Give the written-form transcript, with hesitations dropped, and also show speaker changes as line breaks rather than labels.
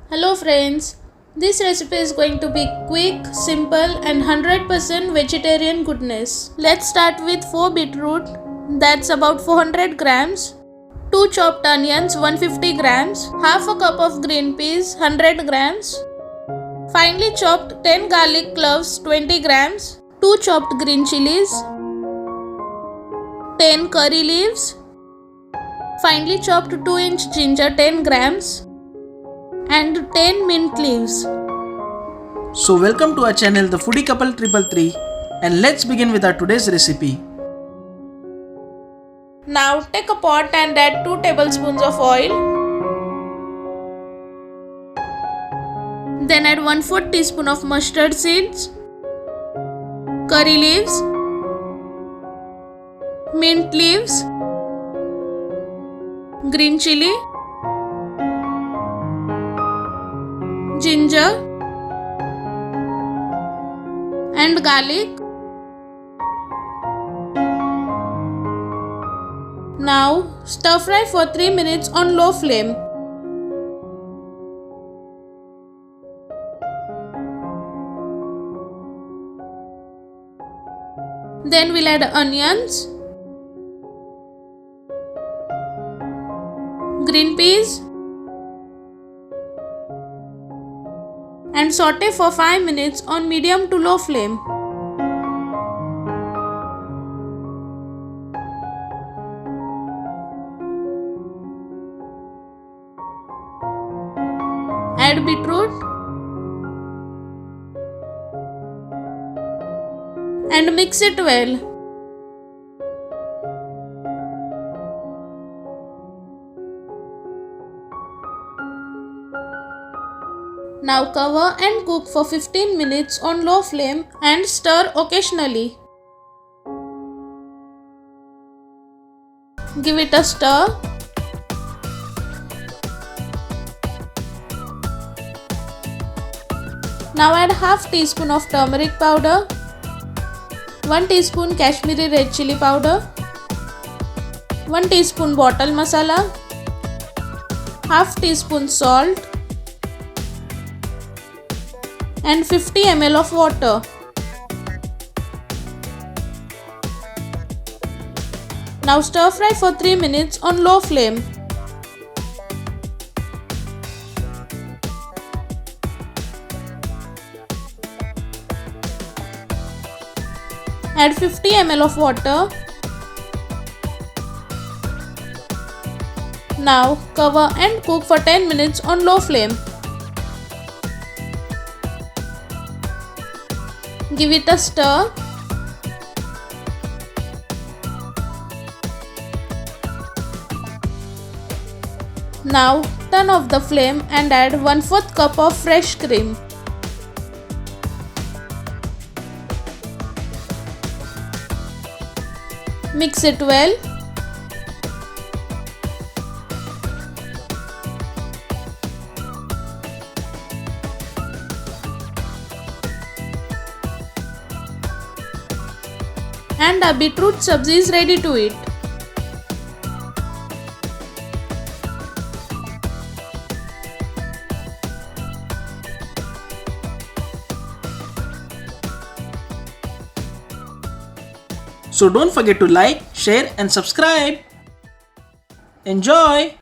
Hello friends, this recipe is going to be quick, simple and 100% vegetarian goodness. Let's start with 4 beetroot, that's about 400 grams, 2 chopped onions 150 grams, half a cup of green peas 100 grams, finely chopped 10 garlic cloves 20 grams, 2 chopped green chillies, 10 curry leaves, finely chopped 2-inch ginger 10 grams, and 10 mint leaves.
So welcome to our channel The Foodie Couple 333 and let's begin with our today's recipe.
Now take a pot and add 2 tablespoons of oil. Then add 1/4 teaspoon of mustard seeds, curry leaves, mint leaves, green chilli, ginger and garlic. Now stir fry for 3 minutes on low flame. Then we'll add onions, green peas and saute for 5 minutes on medium to low flame. Add beetroot and mix it well. Now cover and cook for 15 minutes on low flame and stir occasionally. Give it a stir. Now add half teaspoon of turmeric powder, 1 teaspoon Kashmiri red chilli powder, 1 teaspoon bottle masala, half teaspoon salt and 50 ml of water. Now stir fry for 3 minutes on low flame. Add 50 ml of water. Now cover and cook for 10 minutes on low flame. Give it a stir. Now turn off the flame and add 1/4 cup of fresh cream. Mix it well. And our beetroot sabzi is ready to eat.
So don't forget to like, share and subscribe. Enjoy!